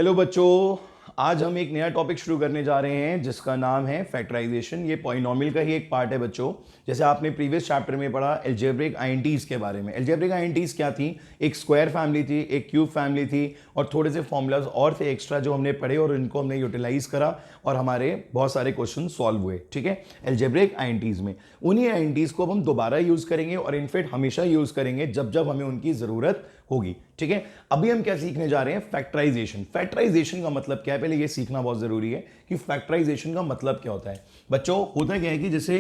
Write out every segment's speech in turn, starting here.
Hello बच्चों, आज हम एक नया टॉपिक शुरू करने जा रहे हैं जिसका नाम है फैक्टराइजेशन। ये पॉलिनोमियल का ही एक पार्ट है बच्चों। जैसे आपने प्रीवियस चैप्टर में पढ़ा अलजेब्रिक आइडेंटिटीज के बारे में। अलजेब्रिक आइडेंटिटीज क्या थी? एक स्क्वायर फैमिली थी, एक क्यूब फैमिली थी और थोड़े से फॉर्मूलाज और थे एक्स्ट्रा जो हमने पढ़े और इनको हमने यूटिलाइज करा और हमारे बहुत सारे क्वेश्चन सॉल्व हुए। ठीक है, अलजेब्रिक आइडेंटिटीज में उन्हीं आइडेंटिटीज को अब हम दोबारा यूज करेंगे और इनफैक्ट हमेशा यूज करेंगे जब जब हमें उनकी जरूरत होगी। ठीक है, अभी हम क्या सीखने जा रहे हैं? फैक्टराइजेशन। फैक्टराइजेशन का मतलब क्या है, पहले ये सीखना बहुत जरूरी है कि फैक्टराइजेशन का मतलब क्या होता है। बच्चों, होता क्या है कि जैसे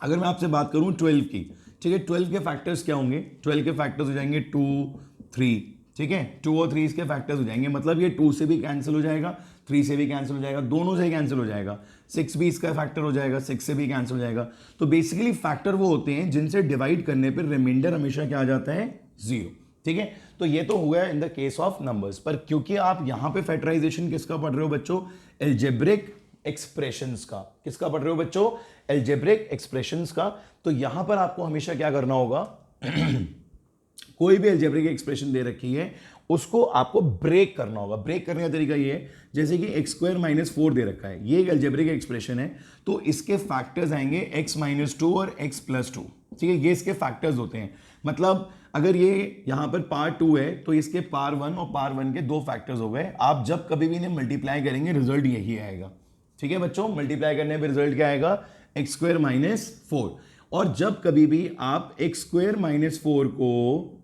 अगर मैं आपसे बात करूं 12 की, ठीक है, 12 के फैक्टर्स क्या होंगे? 12 के फैक्टर्स हो जाएंगे 2, 3। ठीक है, 2 और 3 इसके फैक्टर्स हो जाएंगे, मतलब ये 2 से भी कैंसिल हो जाएगा, 3 से भी कैंसिल हो जाएगा, दोनों से ही कैंसिल हो जाएगा। 6 भी इसका फैक्टर हो जाएगा, 6 से भी कैंसिल हो जाएगा। तो बेसिकली फैक्टर वो होते हैं जिनसे डिवाइड करने पर रिमाइंडर हमेशा क्या आ जाता है? 0। ठीक है, तो ये तो हो गया in the case of numbers. पर क्योंकि आप यहां पे फैक्टराइजेशन किसका पढ़ रहे हो बच्चों? अलजेब्रिक एक्सप्रेशंस का। किसका पढ़ रहे हो बच्चों? अलजेब्रिक एक्सप्रेशंस का। तो यहां पर आपको हमेशा क्या करना होगा? कोई भी अलजेब्रिक एक्सप्रेशन दे रखी है उसको आपको ब्रेक करना होगा। ब्रेक करने का तरीका ये है, जैसे कि एक्स स्क्वायर माइनस 4 दे रखा है, ये एक अलजेब्रिक एक्सप्रेशन है, तो इसके फैक्टर्स आएंगे एक्स माइनस 2 और एक्स प्लस 2। ठीक है, ये इसके फैक्टर्स होते हैं। मतलब अगर ये यहां पर पार्ट 2 है तो इसके पार 1 और पार 1 के दो फैक्टर्स हो गए। आप जब कभी भी इन्हें मल्टीप्लाई करेंगे रिजल्ट यही आएगा। ठीक है बच्चों, मल्टीप्लाई करने पर रिजल्ट क्या आएगा? X square minus 4। और जब कभी भी आप एक्स स्क्वायर माइनस 4 को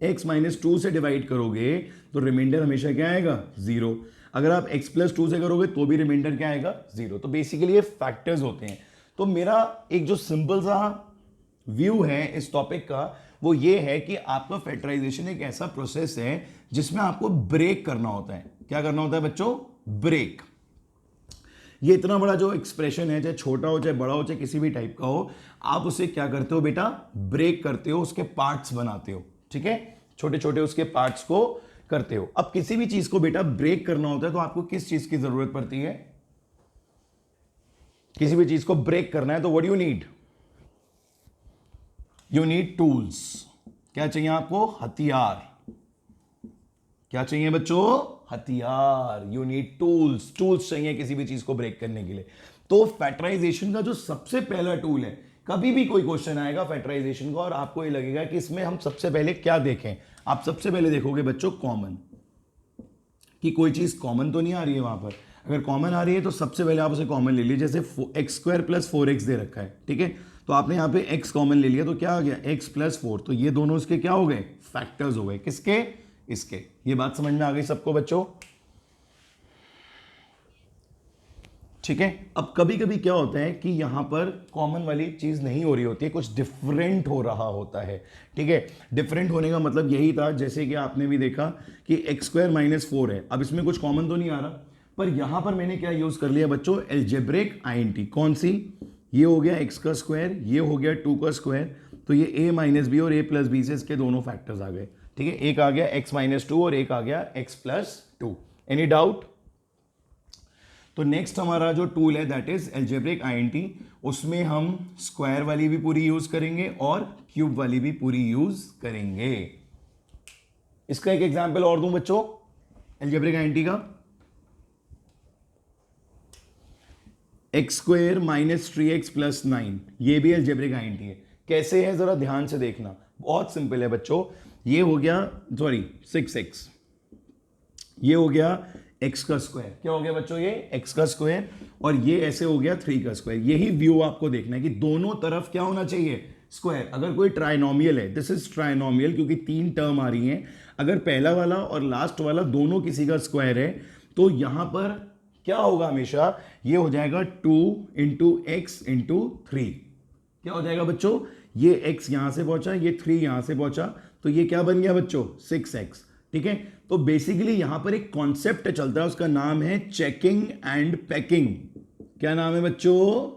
x माइनस 2 से डिवाइड करोगे तो रिमाइंडर हमेशा क्या आएगा? 0। अगर आप x प्लस 2 से करोगे तो भी रिमाइंडर क्या आएगा? 0। तो बेसिकली ये फैक्टर्स होते हैं। तो मेरा एक जो सिंपल सा व्यू है इस टॉपिक का वो ये है कि आपका फैक्टराइजेशन एक ऐसा प्रोसेस है जिसमें आपको ब्रेक करना होता है। क्या करना होता है बच्चों? ब्रेक। ये इतना बड़ा जो एक्सप्रेशन है, चाहे छोटा हो चाहे बड़ा हो चाहे किसी भी टाइप का हो, आप उसे क्या करते हो बेटा? ब्रेक करते हो, उसके पार्ट्स बनाते हो। ठीक है, छोटे छोटे उसके पार्ट्स को करते हो। अब किसी भी चीज को बेटा ब्रेक करना होता है तो आपको किस चीज की जरूरत पड़ती है? किसी भी चीज को ब्रेक करना है तो what you need? You need tools. क्या चाहिए आपको? हथियार। क्या चाहिए बच्चों? हथियार। You need tools. टूल्स चाहिए किसी भी चीज को ब्रेक करने के लिए। तो फैक्टराइजेशन का जो सबसे पहला टूल है, कभी भी कोई क्वेश्चन आएगा फैक्टराइजेशन का और आपको ये लगेगा कि इसमें हम सबसे पहले क्या देखें, आप सबसे पहले देखोगे बच्चों कॉमन, कि कोई चीज कॉमन तो नहीं आ रही है वहां पर। अगर कॉमन आ रही है तो सबसे पहले आप उसे कॉमन ले लीजिए। जैसे एक्स स्क्वायर प्लस 4x दे रखा है, ठीक है, तो आपने यहां पे x कॉमन ले लिया तो क्या आ गया? x plus 4। तो ये दोनों इसके क्या हो गए? फैक्टर्स हो गए। किसके? इसके। ये बात समझ में आ गई सबको बच्चों? ठीक है, अब कभी कभी क्या होता है कि यहां पर कॉमन वाली चीज नहीं हो रही होती है, कुछ डिफरेंट हो रहा होता है। ठीक है, डिफरेंट होने का मतलब यही था, जैसे कि आपने भी देखा कि एक्स स्क्वायर माइनस 4 है, अब इसमें कुछ कॉमन तो नहीं आ रहा, पर यहां पर मैंने क्या यूज कर लिया बच्चों? Algebraic identity. कौन सी? ये हो गया एक्स का स्क्वायर, ये हो गया 2 का स्क्वायर, तो ये a माइनस बी और a प्लस बी से इसके दोनों फैक्टर्स आ गए। ठीक है, एक आ गया x माइनस 2 और एक आ गया x प्लस 2। Any doubt? तो नेक्स्ट हमारा जो टूल है दैट इज अलजेब्रिक आइडेंटिटी। उसमें हम स्क्वायर वाली भी पूरी यूज करेंगे और क्यूब वाली भी पूरी यूज करेंगे। इसका एक एग्जांपल और दूं बच्चों अलजेब्रिक आइडेंटिटी का। X square minus 3x plus 9, ये भी अलजेब्रिक आइडेंटिटी है। कैसे है जरा ध्यान से देखना, बहुत सिंपल है बच्चों। ये हो गया, सॉरी 6x, ये हो गया x का स्क्वायर। क्या हो गया बच्चों? ये x का स्क्वायर, और ये ऐसे हो गया 3 का स्क्वायर। यही व्यू आपको देखना है कि दोनों तरफ क्या होना चाहिए? स्क्वायर। अगर कोई ट्राइनोमियल है, दिस इज ट्राइनोमियल क्योंकि 3 टर्म आ रही हैं, अगर पहला वाला और लास्ट वाला दोनों किसी का स्क्वायर है तो यहां पर क्या होगा? हमेशा ये हो जाएगा 2 इंटू एक्स इंटू 3। क्या हो जाएगा बच्चों? ये x यहां से पहुंचा, ये 3 यहां से पहुंचा, तो ये क्या बन गया बच्चों? 6x। ठीक है, तो बेसिकली यहां पर एक कॉन्सेप्ट चलता है, उसका नाम है चेकिंग एंड पैकिंग। क्या नाम है बच्चों?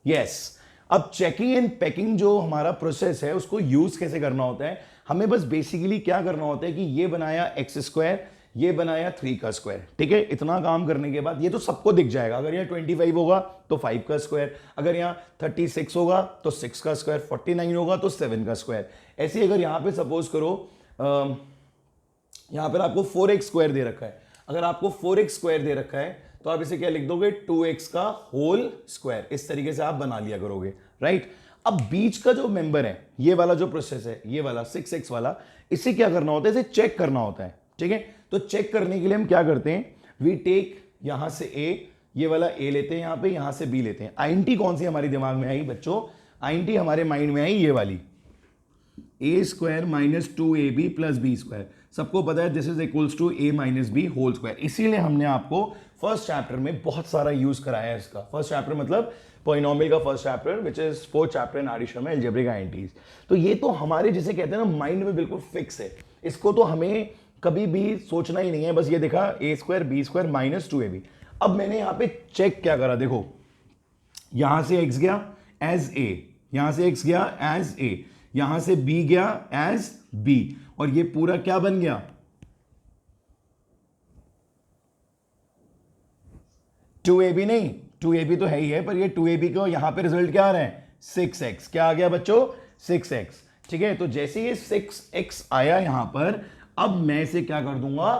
यस। अब चेकिंग एंड पैकिंग जो हमारा प्रोसेस है उसको यूज कैसे करना होता है? हमें बस बेसिकली क्या करना होता है कि ये बनाया एक्स स्क्वायर, ये बनाया 3 का स्क्वायर। ठीक है, इतना काम करने के बाद ये तो सबको दिख जाएगा। अगर यहाँ 25 होगा तो 5 का स्क्वायर, अगर यहाँ 36 होगा तो 6 का स्क्वायर, 49 होगा तो 7 का स्क्वायर। ऐसे अगर यहाँ पे सपोज करो यहां पर आपको 4x स्क्वायर दे रखा है। अगर आपको 4x स्क्वायर दे रखा है तो आप इसे क्या लिख दोगे, 2x का होल स्क्वायर। इस तरीके से आप बना लिया करोगे, राइट। अब बीच का जो मेंबर है, ये वाला जो प्रोसेस है, ये वाला 6x वाला, इसे क्या करना होता है, इसे चेक करना होता है, ठीक है। तो चेक करने के लिए हम क्या करते हैं, वी टेक यहां से a, ये वाला a लेते हैं, यहां पे यहां से b लेते हैं। आईएनटी कौन सी हमारे दिमाग में आई बच्चों, आईएनटी हमारे माइंड में आई ये वाली, a square minus 2ab plus B square. सबको पता है this is equals to a minus B whole square. इसीलिए हमने आपको फर्स्ट चैप्टर में बहुत सारा यूज कराया है इसका। फर्स्ट चैप्टर मतलब पॉलिनोमियल का first chapter, which is fourth chapter in R D Sharma algebraic identities. तो ये तो हमारे जिसे कहते हैं ना माइंड में बिल्कुल फिक्स है, इसको तो हमें कभी भी सोचना ही नहीं है। बस ये देखा a square B square minus 2ab। अब मैंने यहां पे चेक क्या करा, देखो यहां से x गया एज a, यहां से x गया एज a, यहां से b गया एज b, और ये पूरा क्या बन गया, 2ab नहीं, 2ab तो है ही है, पर ये 2ab को यहां पे रिजल्ट क्या आ रहा है, 6x। क्या आ गया बच्चों, 6x, ठीक है। तो जैसे ये 6x आया यहां पर, अब मैं इसे क्या कर दूंगा,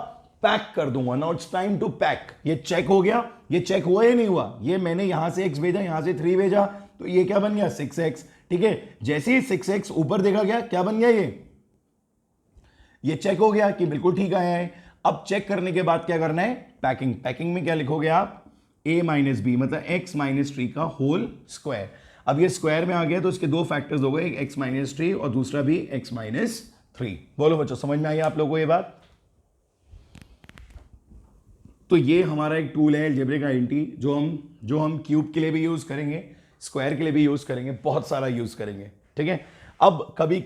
पैक कर दूंगा। Now it's time to pack. ये चेक हो गया, ये चेक हुआ या नहीं हुआ, ये मैंने यहां से x भेजा, यहां से 3 भेजा, तो ये क्या बन गया, 6x, ठीक है। जैसे ही 6x ऊपर देखा गया, क्या बन गया, ये चेक हो गया कि बिल्कुल ठीक आया है। अब चेक करने के बाद क्या करना है, पैकिंग। पैकिंग में क्या लिखोगे आप, a माइनस बी मतलब x माइनस 3 का होल स्क्वायर। अब ये स्क्वायर में आ गया तो इसके दो फैक्टर्स हो गए, एक x माइनस 3 और दूसरा भी x माइनस 3। बोलो बच्चों, समझ में आई आप लोगों को ये बात। तो ये हमारा एक टूल है अलजेब्रिक आइडेंटिटी, जो हम क्यूब के लिए भी यूज करेंगे, स्क्वायर के लिए भी यूज करेंगे, बहुत सारा यूज करेंगे, ठीक है। अब कभी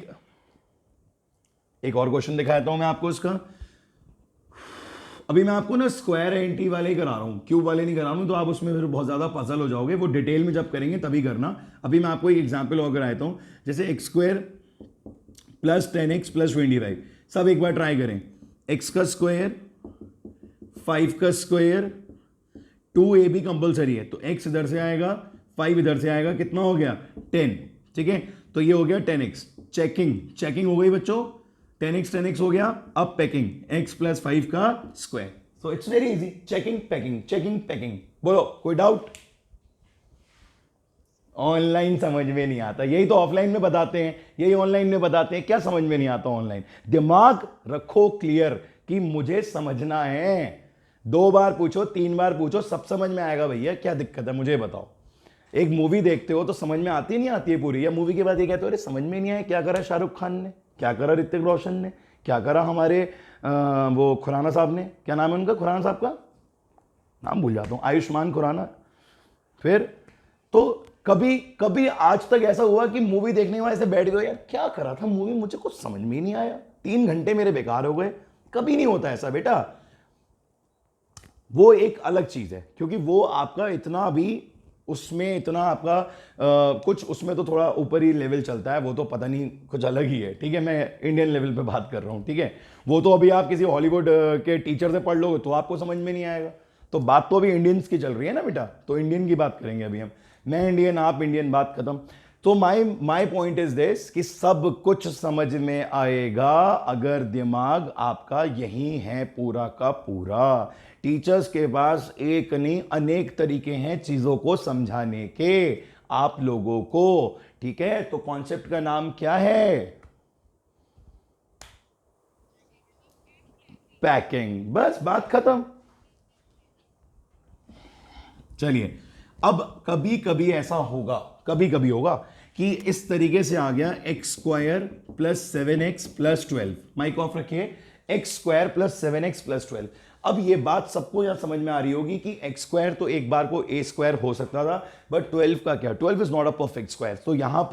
एक और क्वेश्चन दिखाता हूं मैं आपको इसका। अभी मैं आपको ना स्क्वायर आइडेंटिटी वाले ही करा रहा हूं, क्यूब वाले नहीं करा रहा हूं, तो आप उसमें फिर बहुत ज्यादा पजल हो जाओगे, वो डिटेल में जब करेंगे तभी करना। अभी मैं आपको एक एग्जांपल और कराता हूं, जैसे x square plus 10x plus 25। सब एक बार ट्राई करें, x का स्क्वायर 5 का स्क्वायर 2ab कंपल्सरी है, तो x इधर से आएगा 5 इधर से आएगा, कितना हो गया 10, ठीक है। तो ये हो गया 10x। चेकिंग हो गई बच्चों, 10x हो गया। अब पैकिंग, x प्लस 5 का square. So it's very easy, checking packing. बोलो कोई डाउट। ऑनलाइन समझ में नहीं आता, यही तो ऑफलाइन में बताते हैं, यही ऑनलाइन में बताते हैं, क्या समझ में नहीं आता ऑनलाइन। दिमाग रखो क्लियर कि मुझे समझना है। 2 बार पूछो 3 बार पूछो, सब समझ में आएगा भैया, क्या दिक्कत है मुझे बताओ। एक मूवी देखते हो तो समझ में आती नहीं आती है पूरी, या मूवी के बाद ये कहते हो अरे समझ में नहीं आया, क्या करा शाहरुख खान ने, क्या करा ऋतिक रोशन ने, क्या करा हमारे वो खुराना साहब ने, क्या नाम है उनका, खुराना साहब का नाम भूल जाता हूँ, आयुष्मान खुराना। फिर तो कभी आज तक ऐसा हुआ कि मूवी देखने के बाद ऐसे बैठ गए, यार क्या करा था मूवी, मुझे कुछ समझ में ही नहीं आया, 3 घंटे मेरे बेकार हो गए। कभी नहीं होता ऐसा बेटा। वो एक अलग चीज है, क्योंकि वो आपका इतना भी उसमें इतना आपका कुछ उसमें तो थोड़ा ऊपर ही लेवल चलता है, वो तो पता नहीं कुछ अलग ही है, ठीक है। मैं इंडियन लेवल पे बात कर रहा हूँ, ठीक है। वो तो अभी आप किसी हॉलीवुड के टीचर से पढ़ लोगे तो आपको समझ में नहीं आएगा। तो बात तो अभी इंडियंस की चल रही है ना बेटा, तो इंडियन की बात करेंगे अभी हम, मैं इंडियन आप इंडियन, बात खत्म। तो माई पॉइंट इज दिस कि सब कुछ समझ में आएगा अगर दिमाग आपका यही है पूरा का पूरा। टीचर्स के पास एक नहीं अनेक तरीके हैं चीजों को समझाने के आप लोगों को, ठीक है। तो कॉन्सेप्ट का नाम क्या है, पैकिंग, बस बात खत्म। चलिए, अब कभी कभी ऐसा होगा, कभी कभी होगा कि इस तरीके से आ गया x square plus 7x plus 12। Mic off रखिए, x square plus 7x plus 12। अब ये बात सबको यहां समझ में आ रही होगी कि एक्स स्क्वायर तो एक बार को ए स्क्वायर हो सकता था, बट 12 का क्या, 12 is not a perfect square. तो यहां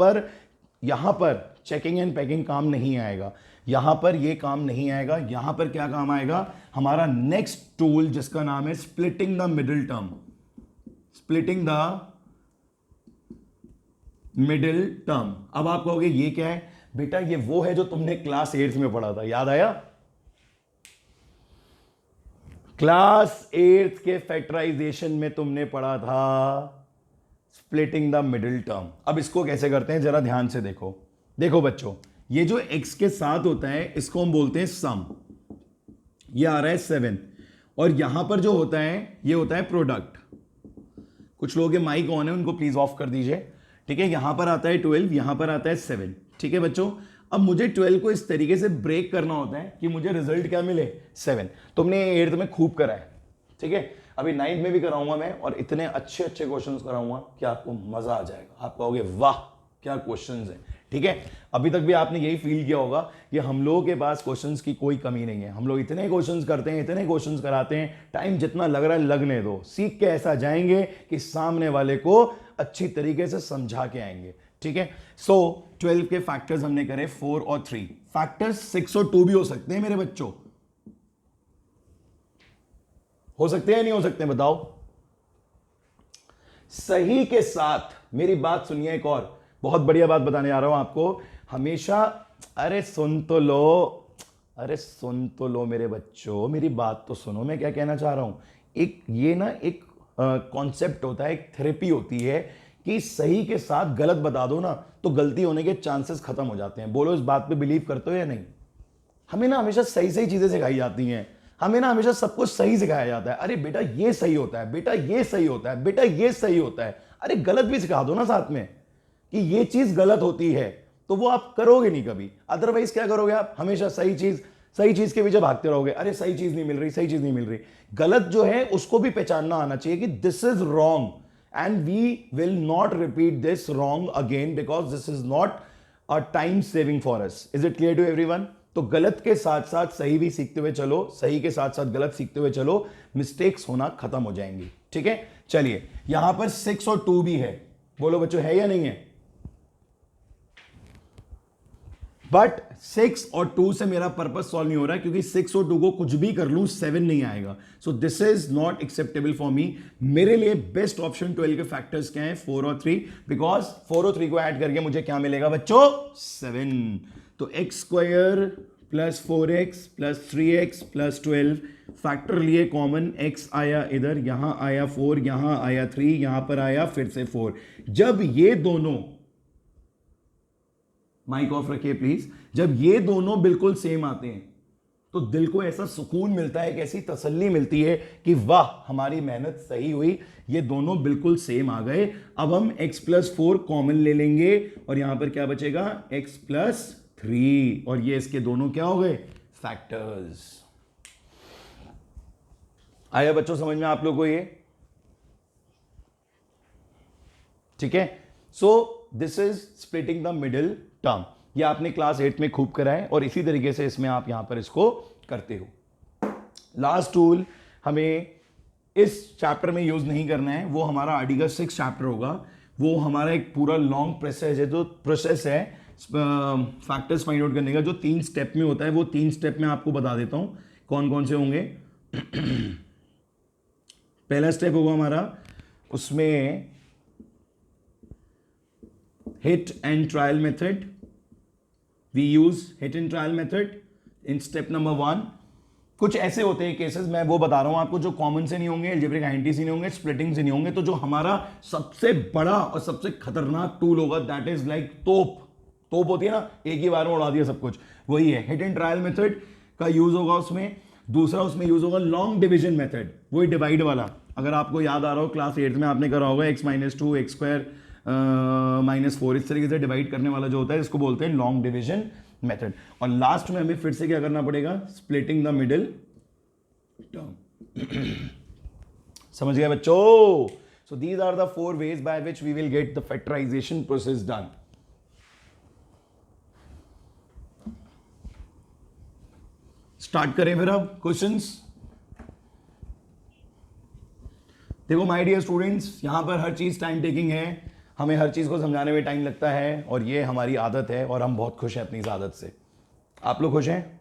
पर चेकिंग एंड पैकिंग काम नहीं आएगा, यहां पर ये काम नहीं आएगा। यहां पर क्या काम आएगा, हमारा नेक्स्ट टूल जिसका नाम है splitting the middle term. Splitting the middle term. अब आप कहोगे ये क्या है बेटा, ये वो है जो तुमने क्लास 8th में पढ़ा था, याद आया, क्लास 8th के फैक्टराइजेशन में तुमने पढ़ा था स्प्लिटिंग द मिडिल टर्म। अब इसको कैसे करते हैं जरा ध्यान से देखो। देखो बच्चों, ये जो x के साथ होता है इसको हम बोलते हैं सम, ये आ रहा है 7, और यहां पर जो होता है ये होता है प्रोडक्ट। कुछ लोगों के माइक ऑन है, उनको प्लीज ऑफ कर दीजिए, ठीक है। यहां पर आता है 12, यहां पर आता है 7, ठीक है बच्चों। अब मुझे 12 को इस तरीके से ब्रेक करना होता है कि मुझे रिजल्ट क्या मिले, 7। तुमने 8th में खूब करा है, ठीक है। अभी 9th में भी कराऊंगा मैं, और इतने अच्छे अच्छे क्वेश्चंस कराऊंगा कि आपको मजा आ जाएगा, आप कहोगे वाह क्या क्वेश्चंस हैं, ठीक है। अभी तक भी आपने यही फील किया होगा कि हम लोगों के पास क्वेश्चंस की कोई कमी नहीं है, हम लोग इतने क्वेश्चंस करते हैं, इतने क्वेश्चंस कराते हैं, टाइम जितना लग रहा है लगने दो, सीख के ऐसा जाएंगे कि सामने वाले को अच्छी तरीके से समझा के आएंगे, ठीक है। सो 12 के फैक्टर्स हमने करे 4 और 3, फैक्टर्स 6 और 2 भी हो सकते हैं मेरे बच्चों, हो सकते हैं नहीं हो सकते, बताओ। सही के साथ मेरी बात सुनिए, एक और बहुत बढ़िया बात बताने जा रहा हूं आपको। हमेशा अरे सुन तो लो मेरे बच्चों, मेरी बात तो सुनो, मैं क्या कहना चाह रहा हूं। एक ये ना एक कॉन्सेप्ट होता है, एक थेरेपी होती है कि सही के साथ गलत बता दो ना तो गलती होने के चांसेस खत्म हो जाते हैं। बोलो इस बात पे बिलीव करते हो या नहीं। हमें ना हमेशा सही सही चीजें सिखाई जाती हैं, हमें ना हमेशा सब कुछ सही सिखाया जाता है। अरे बेटा ये सही होता है, बेटा ये सही होता है, बेटा ये सही होता है। अरे गलत भी सिखा दो ना साथ में कि ये चीज गलत होती है, तो वो आप करोगे नहीं कभी। अदरवाइज क्या करोगे आप, हमेशा सही चीज के पीछे भागते रहोगे। अरे सही चीज नहीं मिल रही, सही चीज नहीं मिल रही। गलत जो है उसको भी पहचानना आना चाहिए कि this is wrong and we will not repeat this wrong again because this is not a time saving for us. Is it clear to everyone? तो गलत के साथ साथ सही भी सीखते हुए चलो, सही के साथ साथ गलत सीखते हुए चलो, मिस्टेक्स होना खत्म हो जाएंगी, ठीक है। चलिए यहां पर 6 और 2 भी है, बोलो बच्चों है या नहीं है। बट 6 और 2 से मेरा पर्पस सॉल्व नहीं हो रहा है, क्योंकि 6 और 2 को कुछ भी कर लूं 7 नहीं आएगा। So this is not acceptable for me. मेरे लिए बेस्ट ऑप्शन 12 के फैक्टर्स क्या है, 4 और 3, बिकॉज 4 और 3 को ऐड करके मुझे क्या मिलेगा बच्चों, 7। तो X square plus 4x plus 3x plus 12, factor लिए कॉमन, x आया इधर, यहां आया 4, यहां आया 3, यहां पर आया फिर से 4। जब ये दोनों, माइक ऑफ रखिए प्लीज, जब ये दोनों बिल्कुल सेम आते हैं तो दिल को ऐसा सुकून मिलता है, एक ऐसी तसल्ली मिलती है कि वाह हमारी मेहनत सही हुई, ये दोनों बिल्कुल सेम आ गए। अब हम x प्लस 4 कॉमन ले लेंगे और यहां पर क्या बचेगा, x प्लस 3, और ये इसके दोनों क्या हो गए, फैक्टर्स। आया बच्चों समझ में आप लोगों को ये, ठीक है। So this is splitting the middle term. ये आपने क्लास 8 में खूब करा है और इसी तरीके से इसमें आप यहां पर इसको करते हो। लास्ट टूल हमें इस चैप्टर में यूज नहीं करना है, वो हमारा आरडी का 6 चैप्टर होगा। वो हमारा एक पूरा लॉन्ग प्रोसेस है, जो प्रोसेस है फैक्टर्स फाइंड आउट करने का, जो 3 स्टेप में होता है। वो 3 स्टेप में आपको बता देता हूं कौन कौन से होंगे। पहला स्टेप होगा हमारा, उसमें hit and trial method. We use hit and trial method in step number 1. कुछ ऐसे होते हैं केसेस, मैं वो बता रहा हूं आपको, जो कॉमन से नहीं होंगे, अलजेब्रिक आइडेंटिटी से नहीं होंगे, स्प्लिटिंग से नहीं होंगे। तो जो हमारा सबसे बड़ा और सबसे खतरनाक टूल होगा, दैट इज लाइक तोप होती है ना, एक ही बार में उड़ा दिया सब कुछ, वही है। हिट एंड ट्रायल मेथड का यूज होगा उसमें। दूसरा उसमें यूज होगा लॉन्ग डिवीजन मेथड, वही डिवाइड वाला। अगर आपको याद आ रहा हो क्लास 8 में आपने करा होगा, x-2 x स्क्वायर -4, इस तरीके से डिवाइड करने वाला जो होता है, इसको बोलते हैं लॉन्ग डिवीजन मेथड। और लास्ट में हमें फिर से क्या करना पड़ेगा, स्प्लिटिंग द मिडिल टर्म। समझ गए बच्चों? So these are the 4 ways by which we will get the factorization process done. Start करें फिर अब क्वेश्चंस। देखो माय डियर स्टूडेंट्स, यहां पर हर चीज टाइम टेकिंग है, हमें हर चीज को समझाने में टाइम लगता है, और ये हमारी आदत है, और हम बहुत खुश हैं अपनी इस आदत से। आप लोग खुश हैं?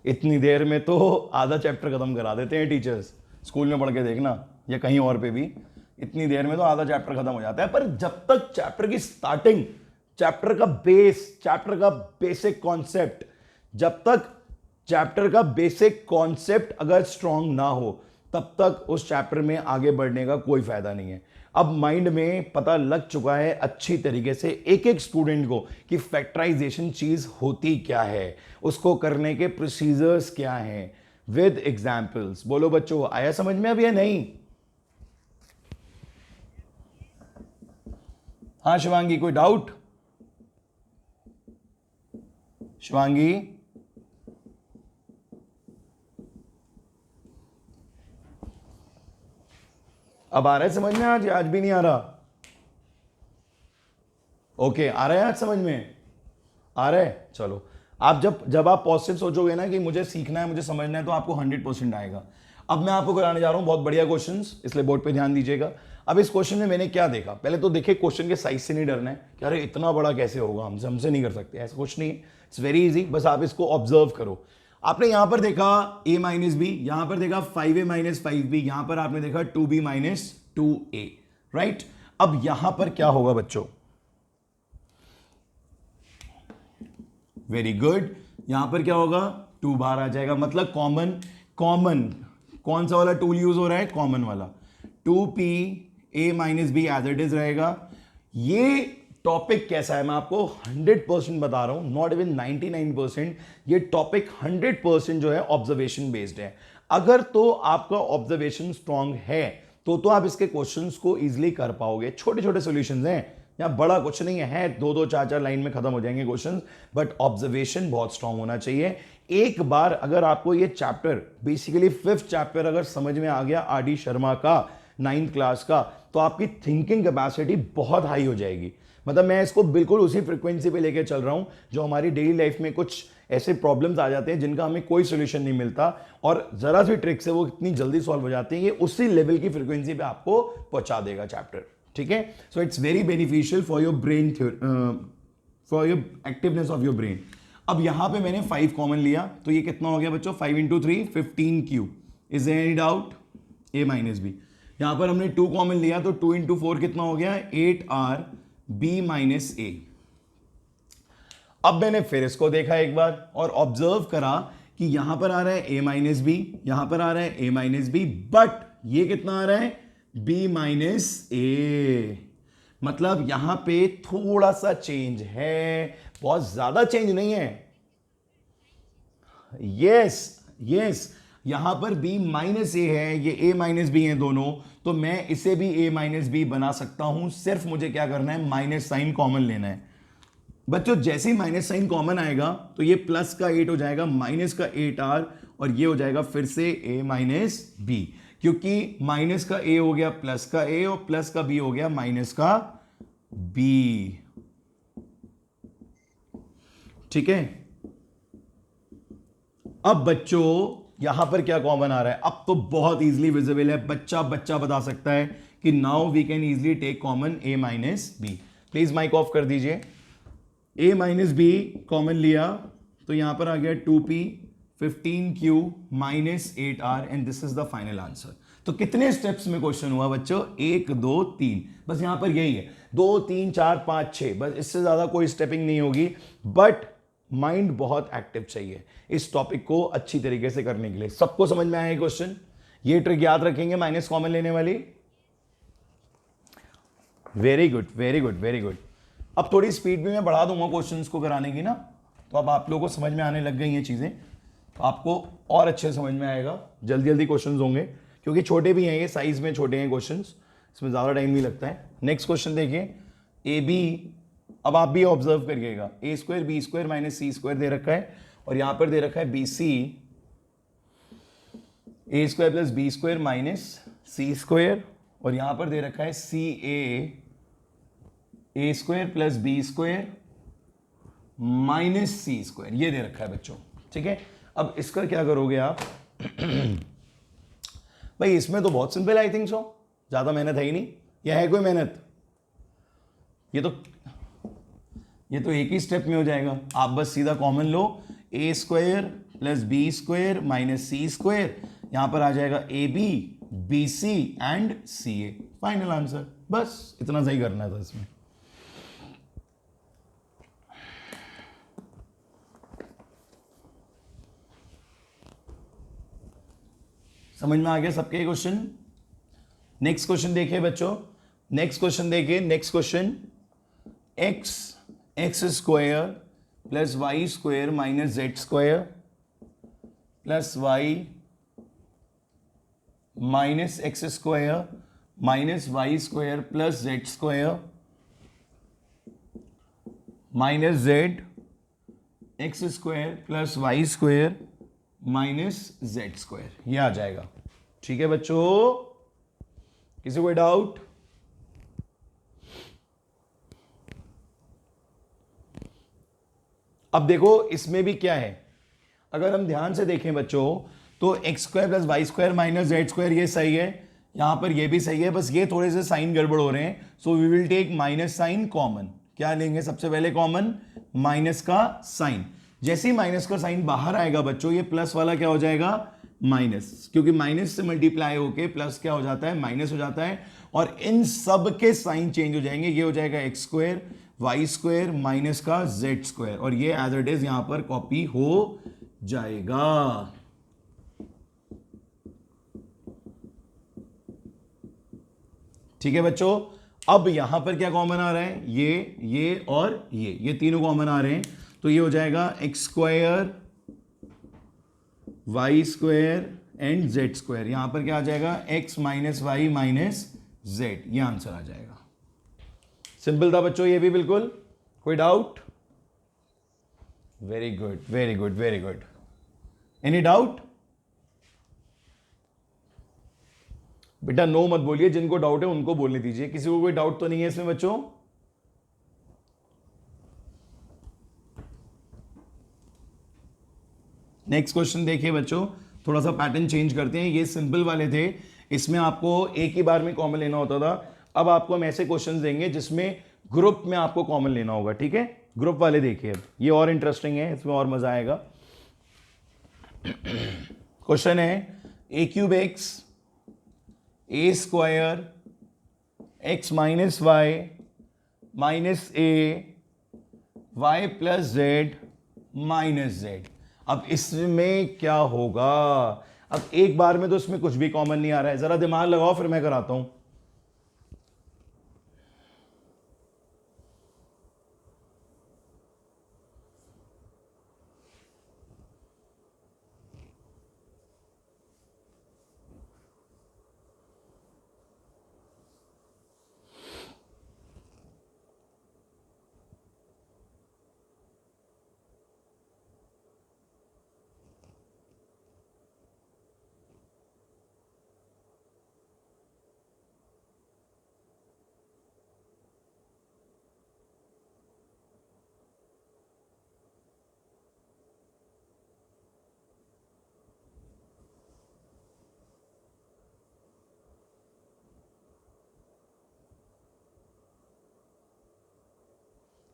इतनी देर में तो आधा चैप्टर खत्म करा देते हैं टीचर्स, स्कूल में पढ़ के देखना या कहीं और पे भी, इतनी देर में तो आधा चैप्टर खत्म हो जाता है। पर जब तक चैप्टर की स्टार्टिंग, चैप्टर का बेस, चैप्टर का बेसिक कॉन्सेप्ट, जब तक चैप्टर का बेसिक कॉन्सेप्ट अगर स्ट्रांग ना हो, तब तक उस चैप्टर में आगे बढ़ने का कोई फायदा नहीं है। अब माइंड में पता लग चुका है अच्छी तरीके से एक एक स्टूडेंट को कि फैक्टराइजेशन चीज होती क्या है, उसको करने के प्रोसीजर्स क्या हैं, विद एग्जाम्पल्स। बोलो बच्चों, आया समझ में अब या नहीं? हाँ शिवांगी, कोई डाउट? शिवांगी, अब आ रहा है समझ में? आज भी नहीं आ रहा? ओके, आ रहा है आज समझ में? आ रहा है, चलो। आप जब आप पॉजिटिव सोचोगे ना कि मुझे सीखना है, मुझे समझना है, तो आपको 100% आएगा। अब मैं आपको कराने जा रहा हूं बहुत बढ़िया क्वेश्चंस, इसलिए बोर्ड पे ध्यान दीजिएगा। अब इस क्वेश्चन में मैंने क्या देखा, पहले तो देखिए क्वेश्चन के साइज से नहीं डरना है कि अरे इतना बड़ा कैसे होगा, हमसे नहीं कर सकते, ऐसा कुछ नहीं है। इट्स वेरी इजी, बस आप इसको ऑब्जर्व करो। आपने यहां पर देखा a माइनस बी, यहां पर देखा 5a माइनस 5b, यहां पर आपने देखा 2b माइनस 2a, राइट? अब यहां पर क्या होगा बच्चों? वेरी गुड, यहां पर क्या होगा? 2 बार आ जाएगा, मतलब कॉमन। कौन सा वाला टूल यूज हो रहा है? कॉमन वाला। 2p a minus B as it is रहेगा। ये टॉपिक कैसा है मैं आपको 100% बता रहा हूं, नॉट इवन 99%। ये टॉपिक 100% जो है ऑब्जर्वेशन बेस्ड है। अगर तो आपका ऑब्जर्वेशन स्ट्रांग है तो आप इसके क्वेश्चंस को इजीली कर पाओगे। छोटे छोटे सॉल्यूशंस हैं, यहाँ बड़ा कुछ नहीं है, 2-2 4-4 लाइन में खत्म हो जाएंगे क्वेश्चंस, बट ऑब्जर्वेशन बहुत स्ट्रांग होना चाहिए। एक बार अगर आपको ये चैप्टर, बेसिकली 5th चैप्टर अगर समझ में आ गया आर डी शर्मा का 9th क्लास का, तो आपकी थिंकिंग कैपेसिटी बहुत हाई हो जाएगी। मतलब मैं इसको बिल्कुल उसी फ्रिक्वेंसी पे लेके चल रहा हूं जो हमारी डेली लाइफ में कुछ ऐसे प्रॉब्लम्स आ जाते हैं जिनका हमें कोई सोल्यूशन नहीं मिलता, और जरा सी ट्रिक से वो इतनी जल्दी सॉल्व हो जाते हैं। ये उसी लेवल की फ्रिक्वेंसी पे आपको पहुंचा देगा चैप्टर, ठीक है? So it's very beneficial for your brain, for your activeness of your brain. अब यहां पे मैंने 5 कॉमन लिया, तो ये कितना हो गया बच्चों? 5 into 3 15 Q. Is there any doubt? a minus B. यहां पर हमने 2 कॉमन लिया, तो 2 इंटू 4 कितना हो गया? 8r b माइनस ए। अब मैंने फिर इसको देखा एक बार और ऑब्जर्व करा कि यहां पर आ रहा है a माइनस बी, यहां पर आ रहा है a माइनस बी, बट ये कितना आ रहा है? b माइनस ए। मतलब यहां पे थोड़ा सा चेंज है, बहुत ज्यादा चेंज नहीं है। यस, यहां पर b माइनस ए है, ये a माइनस बी है दोनों, तो मैं इसे भी a माइनस बी बना सकता हूं। सिर्फ मुझे क्या करना है? माइनस साइन कॉमन लेना है। बच्चों जैसे ही माइनस साइन कॉमन आएगा तो ये प्लस का 8 हो जाएगा, माइनस का 8r, और ये हो जाएगा फिर से a माइनस बी, क्योंकि माइनस का a हो गया प्लस का a, और प्लस का b हो गया माइनस का b। ठीक है? अब बच्चों यहां पर क्या कॉमन आ रहा है? अब तो बहुत इजीली विजिबल है, बच्चा बता सकता है कि now we can easily take common a minus B. Please mic off कर दीजिए। a माइनस बी कॉमन लिया तो यहां पर आ गया 2p 15q minus 8r, and this is the final answer. तो कितने स्टेप्स में क्वेश्चन हुआ बच्चों? 1 2 3, बस यहां पर यही है, 2 3 4 5 6, बस इससे ज्यादा कोई स्टेपिंग नहीं होगी। बट माइंड बहुत एक्टिव चाहिए इस टॉपिक को अच्छी तरीके से करने के लिए। सबको समझ में आया क्वेश्चन? ये ट्रिक याद रखेंगे माइनस कॉमन लेने वाली। Very good very good very good. अब थोड़ी स्पीड भी मैं बढ़ा दूंगा क्वेश्चंस को कराने की ना, तो अब आप लोगों को समझ में आने लग गई ये चीजें, तो आपको और अच्छे समझ में आएगा, जल्दी जल्दी क्वेश्चंस होंगे, क्योंकि छोटे भी हैं ये, साइज में छोटे हैं क्वेश्चंस, इसमें ज़्यादा टाइम नहीं लगता है। नेक्स्ट क्वेश्चन देखिए, ए बी। अब आप भी ऑब्जर्व करिएगा, a square B square minus c square दे रखा है, और यहां पर दे रखा है b c a square plus B square minus c square, और यहां पर दे रखा है c a square plus B square minus c square, ये दे रखा है बच्चों। ठीक है, अब इसका क्या करोगे आप? भाई इसमें तो बहुत सिंपल, आई थिंक सो, ज्यादा मेहनत है ही नहीं, या है कोई मेहनत? ये तो एक ही स्टेप में हो जाएगा। आप बस सीधा कॉमन लो, a square plus B square minus c square, यहां पर आ जाएगा a b b c and c a, final answer. बस इतना सही करना था इसमें। समझ में आ गया सबके क्वेश्चन? नेक्स्ट क्वेश्चन देखिए बच्चों, नेक्स्ट क्वेश्चन देखिए, next question, X square plus Y square minus Z square plus Y minus X square minus Y square plus Z square minus Z X square plus Y square minus Z square, ये आ जाएगा। ठीक है बच्चों, किसी को doubt? अब देखो इसमें भी क्या है, अगर हम ध्यान से देखें बच्चों तो X square plus Y square minus Z square ये सही है, यहां पर ये भी सही है, बस ये थोड़े से साइन गड़बड़ हो रहे हैं। So we will take minus sign common. क्या लेंगे सबसे पहले कॉमन? माइनस का साइन। जैसे ही माइनस का साइन बाहर आएगा बच्चों, ये प्लस वाला क्या हो जाएगा? माइनस, क्योंकि माइनस से मल्टीप्लाई होके प्लस क्या हो जाता है? माइनस हो जाता है। और इन सब के साइन चेंज हो जाएंगे, ये हो जाएगा X square Y square minus का जेड स्क्वायर, और ये एज इट इज यहां पर कॉपी हो जाएगा। ठीक है बच्चों, अब यहां पर क्या कॉमन आ रहा है? ये और ये तीनों कॉमन आ रहे हैं, तो ये हो जाएगा X square Y square and Z square. यहां पर क्या आ जाएगा? X minus Y minus Z, ये आंसर आ जाएगा। सिंपल था बच्चों ये भी बिल्कुल, कोई doubt? Very good very good very good. Any doubt? बेटा नो मत बोलिए, जिनको डाउट है उनको बोलने दीजिए। किसी को कोई डाउट तो नहीं है इसमें बच्चों? नेक्स्ट क्वेश्चन देखिए बच्चों, थोड़ा सा पैटर्न चेंज करते हैं। ये सिंपल वाले थे, इसमें आपको एक ही बार में कॉमन लेना होता था। अब आपको हम ऐसे क्वेश्चंस देंगे जिसमें ग्रुप में आपको कॉमन लेना होगा। ठीक है, ग्रुप वाले देखिए, ये और इंटरेस्टिंग है, इसमें और मजा आएगा। क्वेश्चन है a cube x a square x minus Y minus A y plus z minus z. अब इसमें क्या होगा? अब एक बार में तो इसमें कुछ भी कॉमन नहीं आ रहा है, जरा दिमाग लगाओ फिर मैं कराता हूं।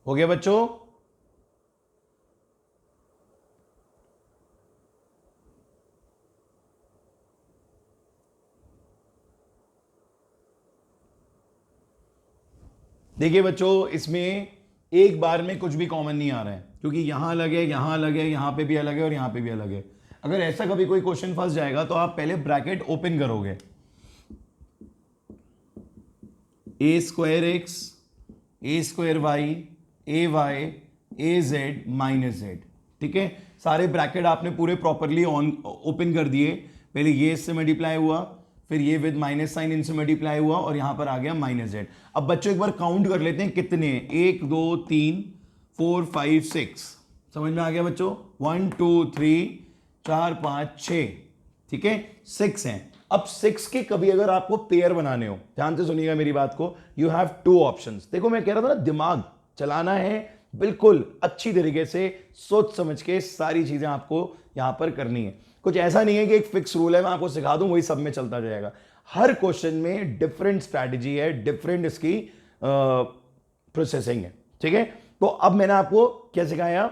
हो गया बच्चों? देखिए बच्चों, इसमें एक बार में कुछ भी कॉमन नहीं आ रहा है, क्योंकि यहां अलग है, यहां अलग है, यहां पे भी अलग है और यहां पे भी अलग है। अगर ऐसा कभी कोई क्वेश्चन फंस जाएगा तो आप पहले ब्रैकेट ओपन करोगे, ए square x a square Y A Z minus Z. ठीक है, सारे ब्रैकेट आपने पूरे प्रॉपरली ऑन ओपन कर दिए। पहले ये इससे मल्टीप्लाई हुआ, फिर ये विद माइनस साइन इनसे मल्टीप्लाई हुआ और यहां पर आ गया माइनस जेड। अब बच्चों एक बार काउंट कर लेते हैं कितने, 1 2 3 4 5 6। समझ में आ गया बच्चों? 1 2 3 4 5 6। ठीक है, 6 हैं। अब 6 के कभी अगर आपको पेयर बनाने हो, ध्यान से सुनिएगा मेरी बात को, यू हैव 2 ऑप्शंस। देखो मैं कह रहा था ना, दिमाग चलाना है बिल्कुल अच्छी तरीके से, सोच समझ के सारी चीजें आपको यहां पर करनी है। कुछ ऐसा नहीं है कि एक फिक्स रूल है मैं आपको सिखा दूं वही सब में चलता जाएगा। हर क्वेश्चन में डिफरेंट स्ट्रैटेजी है, डिफरेंट इसकी प्रोसेसिंग है। ठीक है, तो अब मैंने आपको क्या सिखाया?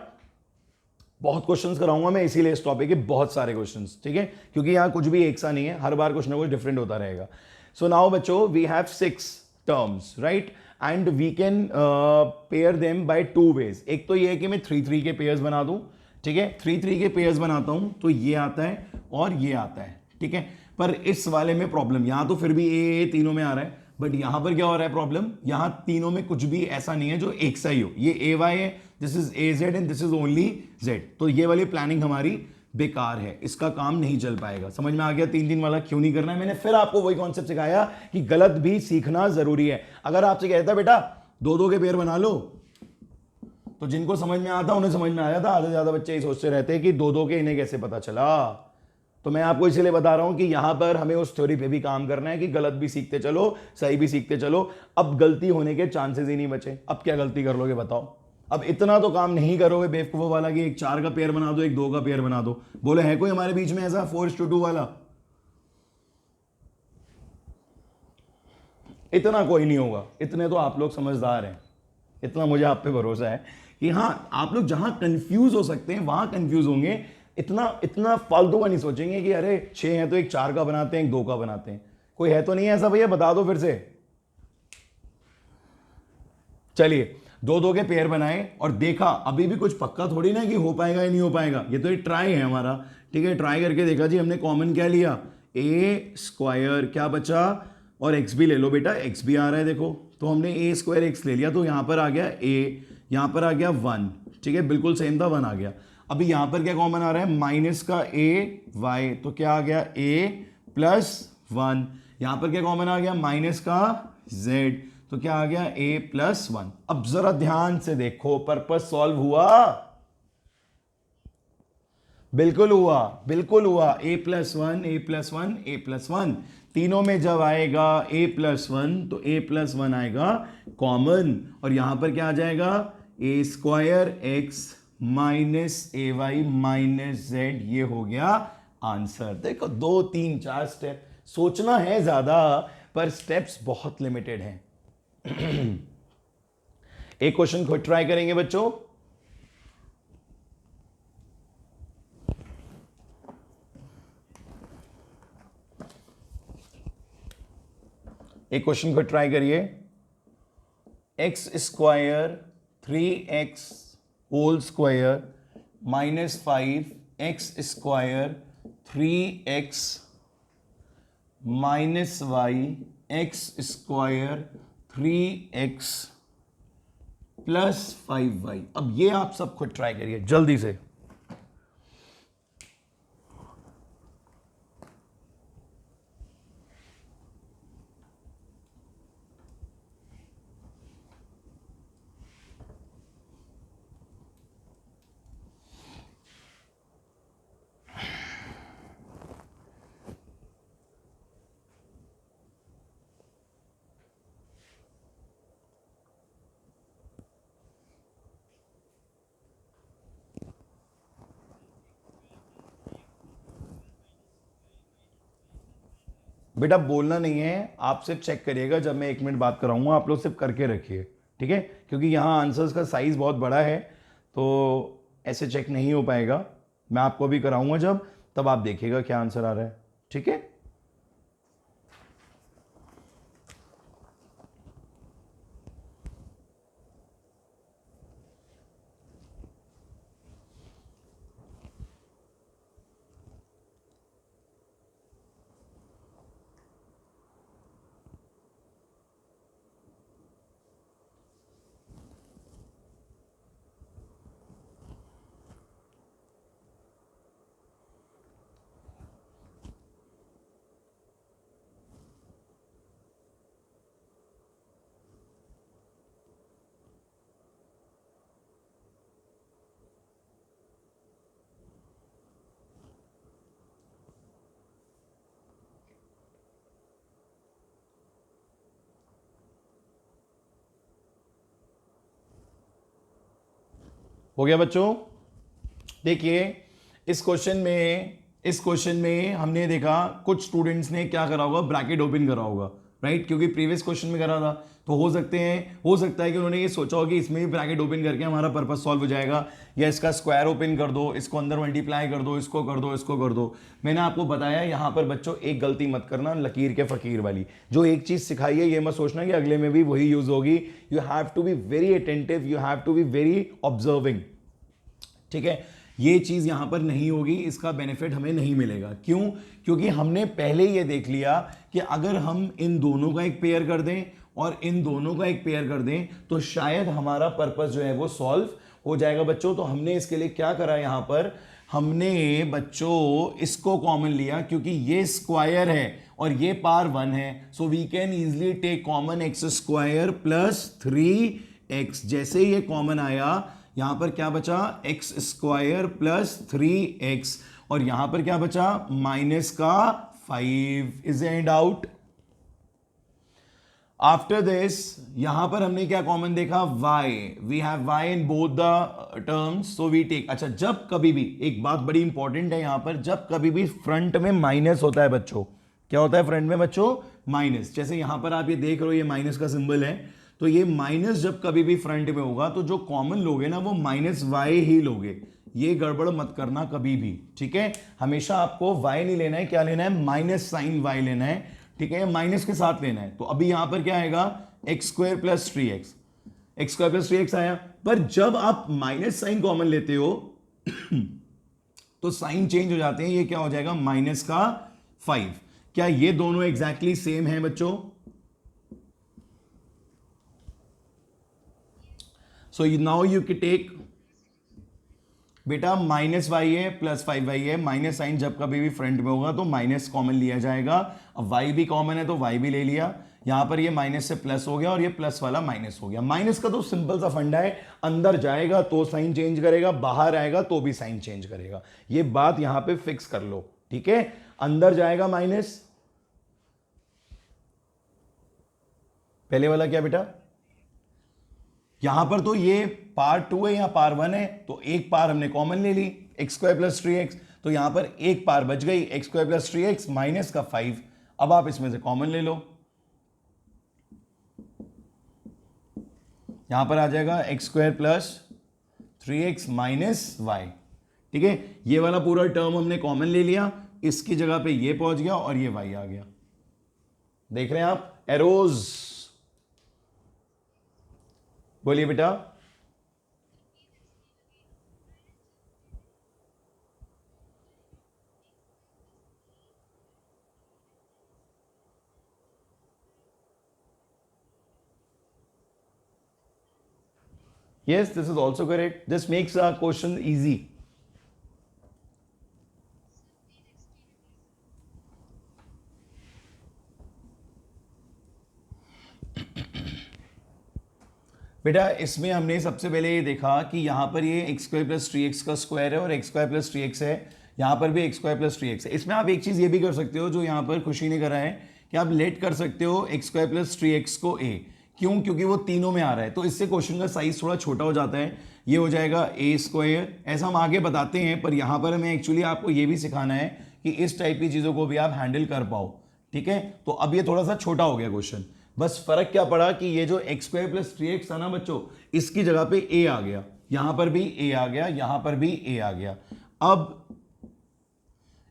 बहुत क्वेश्चंस कराऊंगा मैं, इसीलिए इस टॉपिक के बहुत सारे क्वेश्चंस। ठीक है, क्योंकि यहां कुछ भी एक सा नहीं है, हर बार कुछ ना कुछ डिफरेंट होता रहेगा। सो नाउ बच्चों we have 6 terms, right, and we can pair them by 2 ways. एक तो ये है कि मैं 3 3 के पेयर्स बना दूं। ठीक है, 3 3 के पेयर्स बनाता हूं तो ये आता है और ये आता है। ठीक है, पर इस वाले में प्रॉब्लम, यहां तो फिर भी ए तीनों में आ रहा है, बट यहां पर क्या हो रहा है प्रॉब्लम, यहां तीनों में कुछ भी ऐसा नहीं है जो एक सा ही हो। ये ए वाई है, this is a Z and this is only Z. तो ये वाली प्लानिंग हमारी बेकार है, इसका काम नहीं चल पाएगा। समझ में आ गया 3 वाला क्यों नहीं करना है। मैंने फिर आपको वही कॉन्सेप्ट सिखाया कि गलत भी सीखना जरूरी है। अगर आपसे कहता बेटा 2 के पेयर बना लो, तो जिनको समझ में आता उन्हें समझ में आया था। आधे से ज्यादा बच्चे ही सोचते रहते हैं कि 2 के इन्हें कैसे पता चला। तो मैं आपको इसलिए बता रहा हूं कि यहां पर हमें उस थ्योरी पे भी काम करना है कि गलत भी सीखते चलो, सही भी सीखते चलो। अब गलती होने के चांसेस ही नहीं बचे। अब क्या गलती कर लोगे बताओ। अब इतना तो काम नहीं करोगे बेवकूफों वाला कि एक 4 का पेयर बना दो, एक 2 का पेयर बना दो। बोले है कोई हमारे बीच में ऐसा 4:2 वाला? इतना कोई नहीं होगा। इतने तो आप लोग समझदार हैं, इतना मुझे आप पे भरोसा है कि हाँ आप लोग जहां कंफ्यूज हो सकते हैं वहां कंफ्यूज होंगे। इतना फालतू का नहीं सोचेंगे कि अरे 6 हैं तो एक 4 का बनाते हैं, एक 2 का बनाते हैं। कोई है तो नहीं ऐसा भैया, बता दो फिर से। चलिए 2 के पेयर बनाए और देखा, अभी भी कुछ पक्का थोड़ी ना कि हो पाएगा या नहीं हो पाएगा। ये तो एक ट्राई है हमारा, ठीक है। ट्राई करके देखा जी, हमने कॉमन क्या लिया, ए स्क्वायर, क्या बचा, और एक्स भी ले लो बेटा, एक्स भी आ रहा है देखो। तो हमने ए स्क्वायर एक्स ले लिया, तो यहां पर आ गया ए, यहां पर आ गया 1, ठीक है, बिल्कुल सेम था, 1 आ गया। अभी यहां पर क्या कॉमन आ रहा है, माइनस का ए वाई, तो क्या आ गया ए प्लस 1। यहां पर क्या कॉमन आ गया, माइनस का जेड, तो क्या आ गया a प्लस 1। अब जरा ध्यान से देखो, पर्पस सॉल्व हुआ? बिल्कुल हुआ, बिल्कुल हुआ। a plus 1, a plus 1, a plus 1, तीनों में जब आएगा a प्लस 1 तो a प्लस 1 आएगा कॉमन, और यहां पर क्या आ जाएगा, a square x minus A Y minus Z. ये हो गया आंसर। देखो 2 3 4 स्टेप, सोचना है ज्यादा पर स्टेप्स बहुत लिमिटेड हैं। एक क्वेश्चन खुद ट्राई करेंगे बच्चों। एक क्वेश्चन को ट्राई करिए। X square 3x whole square minus 5x square 3x minus Y X square 3x plus 5y। अब ये आप सब खुद ट्राई करिए जल्दी से। बेटा बोलना नहीं है, आप सिर्फ चेक करिएगा। जब मैं 1 मिनट बात कराऊंगा आप लोग सिर्फ करके रखिए, ठीक है, क्योंकि यहाँ आंसर्स का साइज बहुत बड़ा है तो ऐसे चेक नहीं हो पाएगा। मैं आपको भी कराऊंगा जब, तब आप देखिएगा क्या आंसर आ रहा है, ठीक है। हो गया बच्चों। देखिए इस क्वेश्चन में हमने देखा कुछ स्टूडेंट्स ने क्या करा होगा, ब्रैकेट ओपन करा होगा, राइट, क्योंकि प्रीवियस क्वेश्चन में करा था। तो हो सकता है कि उन्होंने ये सोचा हो कि इसमें भी ब्रैकेट ओपन करके हमारा पर्पस सॉल्व हो जाएगा, या इसका स्क्वायर ओपन कर दो, इसको अंदर मल्टीप्लाई कर दो, इसको कर दो, इसको कर दो। मैंने आपको बताया यहां पर बच्चों एक गलती मत करना, लकीर के फकीर वाली। जो एक चीज सिखाई है ये मत सोचना कि अगले में भी वही यूज होगी। You have to be very attentive, you have to be very observing, ठीक है। ये चीज़ यहाँ पर नहीं होगी, इसका बेनिफिट हमें नहीं मिलेगा। क्यों? क्योंकि हमने पहले ये देख लिया कि अगर हम इन दोनों का एक पेयर कर दें और इन दोनों का एक पेयर कर दें तो शायद हमारा पर्पस जो है वो सॉल्व हो जाएगा बच्चों। तो हमने इसके लिए क्या करा, यहाँ पर हमने बच्चों इसको कॉमन लिया, क्योंकि ये स्क्वायर है और ये पावर 1 है, so we can easily take common X square plus 3x। जैसे ही ये कॉमन आया, यहां पर क्या बचा, एक्स स्क्वायर प्लस 3x, और यहां पर क्या बचा, माइनस का 5। Is any doubt? After this यहां पर हमने क्या कॉमन देखा, y, we have y in both the terms, so we take. अच्छा, जब कभी भी, एक बात बड़ी इंपॉर्टेंट है यहां पर, जब कभी भी फ्रंट में माइनस होता है बच्चों, क्या होता है फ्रंट में बच्चों, माइनस। जैसे यहां पर आप ये देख रहे हो, ये माइनस का सिंबल है, तो ये माइनस जब कभी भी फ्रंट में होगा तो जो कॉमन लोगे ना वो माइनस वाई ही लोगे। ये गड़बड़ मत करना कभी भी, ठीक है? हमेशा आपको y नहीं लेना है, क्या लेना है, माइनस साइन y लेना है, ठीक है? माइनस के साथ लेना है। तो अभी यहां पर क्या आएगा, x square plus 3x, x square plus 3x आया। पर जब आप माइनस साइन कॉमन लेते हो तो साइन चेंज हो जाते हैं, ये क्या हो जाएगा, माइनस का 5। क्या ये दोनों एग्जैक्टली सेम है बच्चों? So now you can take, बेटा माइनस वाई है प्लस 5y है, माइनस साइन जब कभी भी फ्रंट में होगा तो माइनस कॉमन लिया जाएगा। अब y भी कॉमन है तो y भी ले लिया, यहां पर ये माइनस से प्लस हो गया और ये प्लस वाला माइनस हो गया। माइनस का तो सिंपल सा फंडा है, अंदर जाएगा तो साइन चेंज करेगा, बाहर आएगा तो भी साइन चेंज करेगा। ये बात यहां पे फिक्स कर लो, ठीक है? अंदर जाएगा माइनस, पहले वाला क्या बेटा, यहां पर तो ये पार्ट 2 है, यहां पार 1 है, तो एक पार हमने कॉमन ले ली, एक्स स्क्वायर प्लस 3x, तो यहां पर एक पार बच गई, x square plus 3x minus का 5। अब आप इसमें से कॉमन ले लो, यहां पर आ जाएगा X square plus 3x minus Y, ठीक है? ये वाला पूरा टर्म हमने कॉमन ले लिया, इसकी जगह पे ये पहुंच गया और ये y आ गया। देख रहे हैं आप एरोज? बोलिए बेटा। Yes, this is also correct. This makes our question easy. बेटा इसमें हमने सबसे पहले ये देखा कि यहाँ पर ये एक्स स्क्वायर प्लस 3x का स्क्वायर है और एक्स स्क्वायर प्लस 3x है, यहाँ पर भी एक्स स्क्वायर प्लस 3x है। इसमें आप एक चीज़ ये भी कर सकते हो जो यहाँ पर खुशी ने करा है कि आप लेट कर सकते हो एक्स स्क्वायर प्लस 3x को a। क्यों? क्योंकि वो तीनों में आ रहा है, तो इससे क्वेश्चन का साइज थोड़ा छोटा हो जाता है, ये हो जाएगा a स्क्वायर। ऐसा हम आगे बताते हैं, पर यहाँ पर हमें एक्चुअली आपको ये भी सिखाना है कि इस टाइप की चीज़ों को भी आप हैंडल कर पाओ, ठीक है? तो अब ये थोड़ा सा छोटा हो गया क्वेश्चन, बस फर्क क्या पड़ा कि ये जो एक्स स्क्वायर प्लस 3x था ना बच्चों, इसकी जगह पे a आ गया, यहां पर भी a आ गया, यहां पर भी a आ गया। अब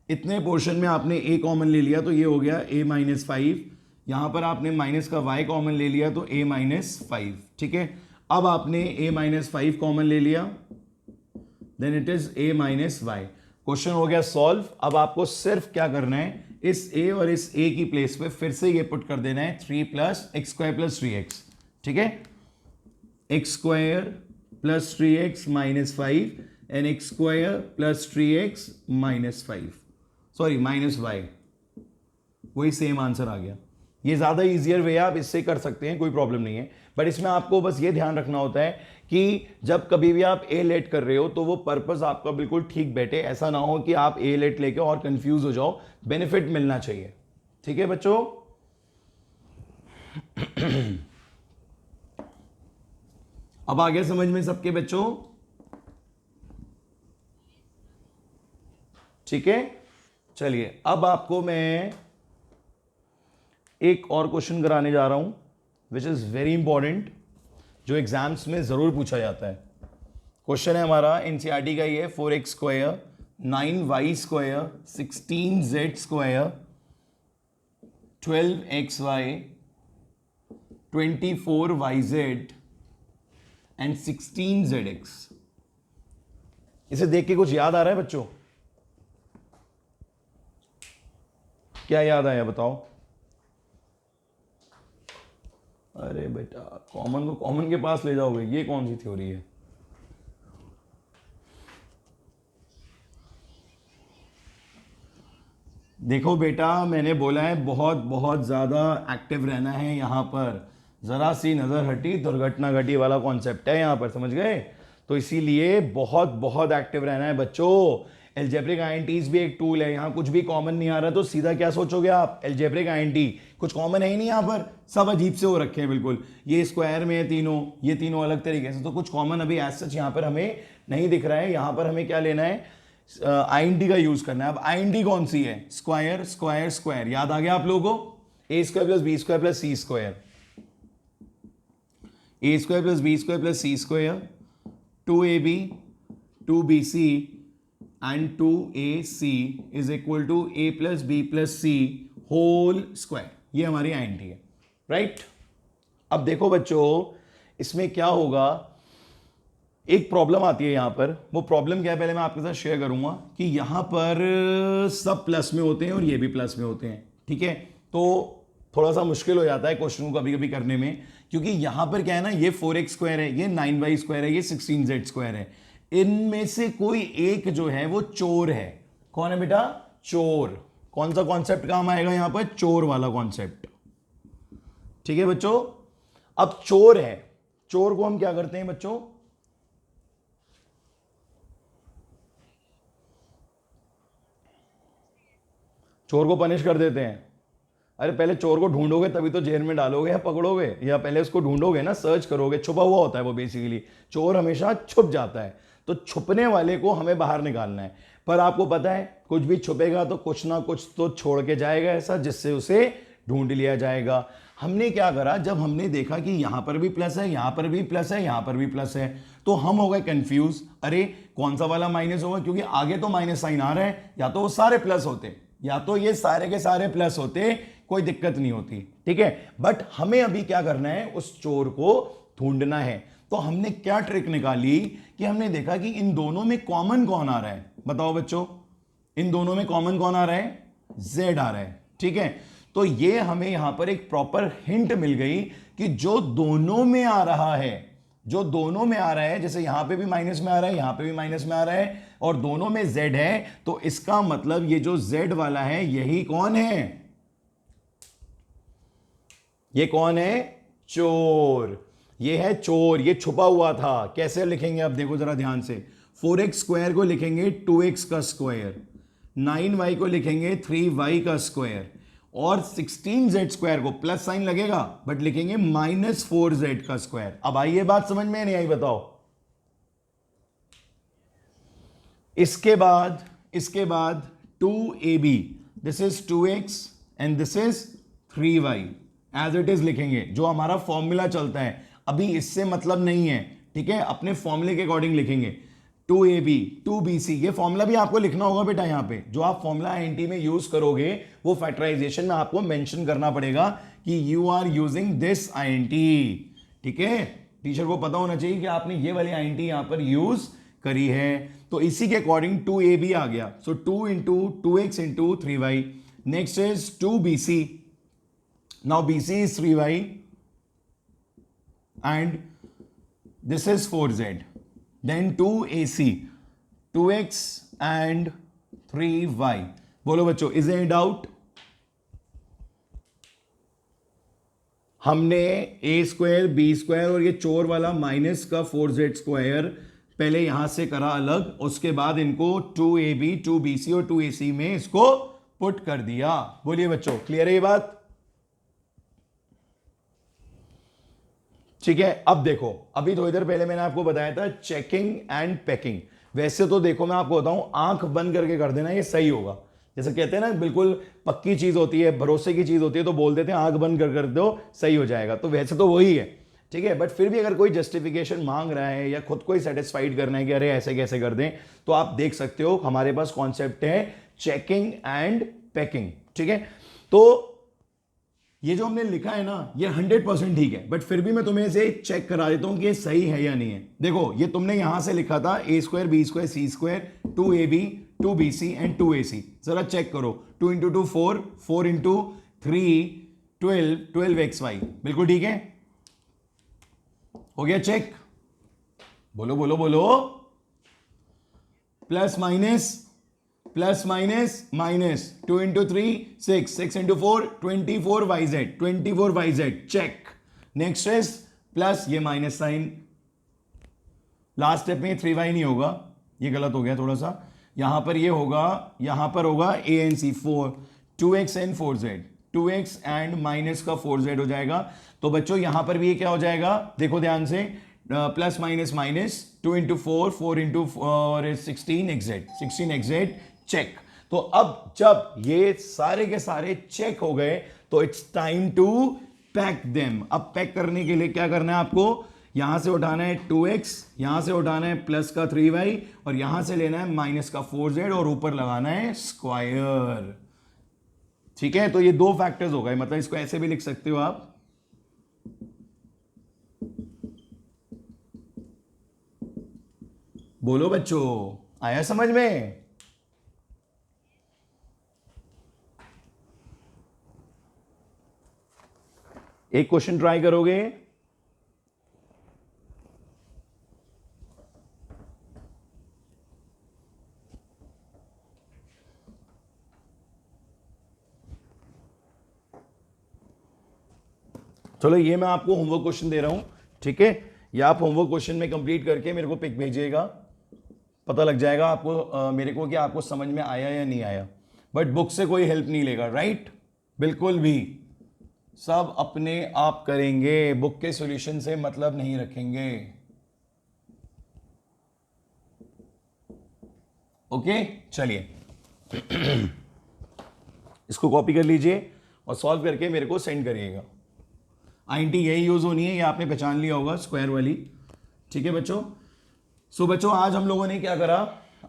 इतने पोर्शन में आपने a कॉमन ले लिया तो ये हो गया a माइनस 5, यहां पर आपने माइनस का y कॉमन ले लिया तो a माइनस 5, ठीक है? अब आपने a माइनस 5 कॉमन ले लिया, then it is a minus y। Question हो गया सॉल्व। अब आपको सिर्फ क्या करना है, इस a और इस a की प्लेस पे फिर से ये पुट कर देना है 3 plus x square plus 3x, ठीक है? X square plus 3x minus 5 and x square plus 3x minus 5, sorry minus y, वही सेम आंसर आ गया। ये ज़्यादा ईजियर वे, आप इससे कर सकते हैं, कोई प्रॉब्लम नहीं है। बट इसमें आपको बस ये ध्यान रखना होता है कि जब कभी भी आप ए लेट कर रहे हो तो वो पर्पस आपका बिल्कुल ठीक बैठे, ऐसा ना हो कि आप ए लेट लेके और कंफ्यूज हो जाओ, बेनिफिट मिलना चाहिए, ठीक है बच्चों? अब आ गया समझ में सबके बच्चों? ठीक है, चलिए अब आपको मैं एक और क्वेश्चन कराने जा रहा हूं विच इज वेरी इंपॉर्टेंट, जो एग्जाम्स में जरूर पूछा जाता है। क्वेश्चन है हमारा एनसीईआरटी का, ये 4x square 9y square 16z square 12xy 24yz and 16zx। इसे देख के कुछ याद आ रहा है बच्चों? क्या याद आया बताओ? अरे बेटा कॉमन को कॉमन के पास ले जाओगे, ये कौन सी थ्योरी है? देखो बेटा मैंने बोला है बहुत बहुत ज्यादा एक्टिव रहना है यहां पर, जरा सी नजर हटी दुर्घटना घटी वाला कॉन्सेप्ट है यहां पर, समझ गए? तो इसीलिए बहुत बहुत एक्टिव रहना है बच्चों। एल्जेब्रिक आईएनटीज भी एक टूल है, यहां कुछ भी कॉमन नहीं आ रहा तो सीधा क्या सोचोगे आप? एल्जेब्रिक आईएनटी कुछ कॉमन है ही नहीं यहां पर, सब अजीब से हो रखे हैं बिल्कुल, ये स्क्वायर में है तीनों, ये तीनों अलग तरीके से, तो कुछ कॉमन अभी एज सच यहां पर हमें नहीं दिख रहा है। यहां पर हमें क्या लेना है? आईएनटी का यूज करना है। अब आईएनटी कौन सी है? स्क्वायर स्क्वायर स्क्वायर, याद आ गया आप लोगों को? A square plus B square plus c square, a square plus B square plus c square, 2ab 2bc and 2ac is equal to a plus b plus c whole square, ये हमारी INT है, right? अब देखो बच्चों इसमें क्या होगा, एक प्रॉब्लम आती है यहां पर, वो प्रॉब्लम क्या है पहले मैं आपके साथ शेयर करूंगा कि यहां पर सब प्लस में होते हैं और ये भी प्लस में होते हैं, ठीक है? तो थोड़ा सा मुश्किल हो जाता है क्वेश्चन को कभी कभी करने में, क्योंकि यहां पर क्या है ना, ये 4x स्क्वायर है, ये 9y स्क्वायर है, ये 16z स्क्वायर है, इनमें से कोई एक जो है वो चोर है। कौन है बेटा? चोर। कौन सा कॉन्सेप्ट काम आएगा यहां पर? चोर वाला कॉन्सेप्ट, ठीक है बच्चों? अब चोर है, चोर को हम क्या करते हैं बच्चों? चोर को पनिश कर देते हैं। अरे पहले चोर को ढूंढोगे तभी तो जेल में डालोगे या पकड़ोगे, या पहले उसको ढूंढोगे ना, सर्च करोगे, छुपा हुआ होता है वो बेसिकली, चोर हमेशा छुप जाता है, तो छुपने वाले को हमें बाहर निकालना है। पर आपको पता है कुछ भी छुपेगा तो कुछ ना कुछ तो छोड़ के जाएगा ऐसा, जिससे उसे ढूंढ लिया जाएगा। हमने क्या करा, जब हमने देखा कि यहां पर भी प्लस है, यहां पर भी प्लस है, यहां पर भी प्लस है, तो हम हो गए कंफ्यूज, अरे कौन सा वाला माइनस होगा, क्योंकि आगे तो माइनस साइन आ रहा है, या तो वो सारे प्लस होते, या तो ये सारे के सारे प्लस होते, कोई दिक्कत नहीं होती, ठीक है? बट हमें अभी क्या करना है, उस चोर को ढूंढना है। तो हमने क्या ट्रिक निकाली कि हमने देखा कि इन दोनों में कॉमन कौन आ रहा है, बताओ बच्चों? इन दोनों में कॉमन कौन आ रहा है? z आ रहा है, ठीक है? तो ये हमें यहां पर एक प्रॉपर हिंट मिल गई कि जो दोनों में आ रहा है, जो दोनों में आ रहा है, जैसे यहां पे भी माइनस में आ रहा है, यहां पे भी माइनस में आ रहा है, और दोनों में z है, तो इसका मतलब ये जो z वाला है यही कौन है? ये कौन है? चोर। ये है चोर, ये छुपा हुआ था। कैसे लिखेंगे अब देखो जरा ध्यान से, 4x स्क्वायर को लिखेंगे 2x का स्क्वायर, 9y को लिखेंगे 3y का स्क्वायर, और 16z स्क्वायर को प्लस साइन लगेगा बट लिखेंगे -4z का स्क्वायर। अब आई ये बात समझ में नहीं आई बताओ? इसके बाद 2ab, this is 2x and this is 3y, as it is लिखेंगे, जो हमारा फॉर्मूला चलता है। अभी इससे मतलब नहीं है, ठीक है? अपने फॉर्मूले के अकॉर्डिंग लिखेंगे। 2ab 2bc, ये फॉर्मूला भी आपको लिखना होगा बेटा। यहां पे जो आप फॉर्मूला आईएनटी में यूज करोगे वो फैक्टराइजेशन में आपको मेंशन करना पड़ेगा कि you are using this INT, ठीक है? टीचर को पता होना चाहिए कि आपने ये वाली आईएनटी यहां पर यूज करी है। तो इसी के अकॉर्डिंग 2ab आ गया, सो 2 into 2x into 3y। Next is 2bc, now bc is 3y and this is 4z, then 2ac, 2x and 3y। बोलो बच्चों, इज एनी डाउट? हमने a स्क्वायर b स्क्वायर और ये चोर वाला माइनस का 4z स्क्वायर पहले यहां से करा अलग, उसके बाद इनको 2ab 2bc और 2ac में इसको पुट कर दिया। बोलिए बच्चों, क्लियर है ये बात? ठीक है। अब देखो, अभी थोड़ी देर पहले मैंने आपको बताया था चेकिंग एंड पैकिंग। वैसे तो देखो मैं आपको बताऊं, आंख बंद करके कर देना ये सही होगा। जैसे कहते हैं ना, बिल्कुल पक्की चीज होती है, भरोसे की चीज होती है, तो बोल देते हैं आंख बंद कर दो सही हो जाएगा। तो वैसे तो वही है, ठीक है? बट फिर भी अगर कोई जस्टिफिकेशन मांग रहा है या खुद को ही सेटिस्फाइड करना है कि अरे ऐसे कैसे कर दें, तो आप देख सकते हो हमारे पास कॉन्सेप्ट है चेकिंग एंड पैकिंग, ठीक है? तो ये जो हमने लिखा है ना ये 100% ठीक है, बट फिर भी मैं तुम्हें इसे चेक करा देता हूं कि ये सही है या नहीं है। देखो ये तुमने यहां से लिखा था a² b² c² 2ab 2bc and 2ac। जरा चेक करो, 2 इंटू 2 4, 4 इंटू 3 12, 12xy, बिल्कुल ठीक है, हो गया चेक। बोलो बोलो बोलो, plus minus minus 2 into 3 6, 6 into 4 24yz check. Next is plus, ये माइनस साइन, लास्ट स्टेप में 3y नहीं होगा, ये गलत हो गया थोड़ा सा, यहां पर ये होगा, यहां पर होगा a and c 4, 2x and 4z, 2x and minus का 4z हो जाएगा। तो बच्चों यहां पर भी ये क्या हो जाएगा, देखो ध्यान से, plus minus minus 2 into 4, 4 into 16xz check. तो अब जब ये सारे के सारे चेक हो गए तो it's time to pack them. अब पैक करने के लिए क्या करना है आपको, यहां से उठाना है 2x, यहां से उठाना है प्लस का 3y और यहां से लेना है माइनस का 4z और ऊपर लगाना है स्क्वायर। ठीक है, तो ये दो फैक्टर्स हो गए, मतलब इसको ऐसे भी लिख सकते हो आप, बोलो बच्चों आया समझ में। एक क्वेश्चन ट्राई करोगे, चलो ये मैं आपको होमवर्क क्वेश्चन दे रहा हूं, ठीक है, या आप होमवर्क क्वेश्चन में कंप्लीट करके मेरे को पिक भेजिएगा, पता लग जाएगा आपको मेरे को कि आपको समझ में आया या नहीं आया। बट बुक से कोई हेल्प नहीं लेगा, राइट, बिल्कुल भी, सब अपने आप करेंगे, बुक के सॉल्यूशन से मतलब नहीं रखेंगे। ओके चलिए इसको कॉपी कर लीजिए और सॉल्व करके मेरे को सेंड करिएगा। आईएनटी यही यूज होनी है, ये आपने पहचान लिया होगा, स्क्वायर वाली, ठीक है बच्चों। सो बच्चों आज हम लोगों ने क्या करा,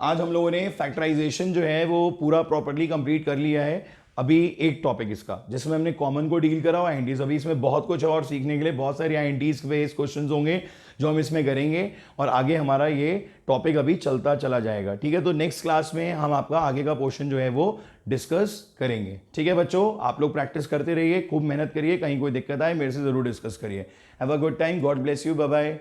आज हम लोगों ने फैक्टराइजेशन जो है वो पूरा प्रॉपर्ली कंप्लीट कर लिया है। अभी एक टॉपिक इसका जिसमें हमने कॉमन को डील करा और आईएनटीज, अभी इसमें बहुत कुछ और सीखने के लिए, बहुत सारे आईएनटीज बेस्ड क्वेश्चंस होंगे जो हम इसमें करेंगे और आगे हमारा ये टॉपिक अभी चलता चला जाएगा, ठीक है। तो नेक्स्ट क्लास में हम आपका आगे का पोर्शन जो है वो डिस्कस करेंगे, ठीक है बच्चों। आप लोग प्रैक्टिस करते रहिए, खूब मेहनत करिए, कहीं कोई दिक्कत आए मेरे से जरूर डिस्कस करिए। Have a good time, God bless you, bye bye.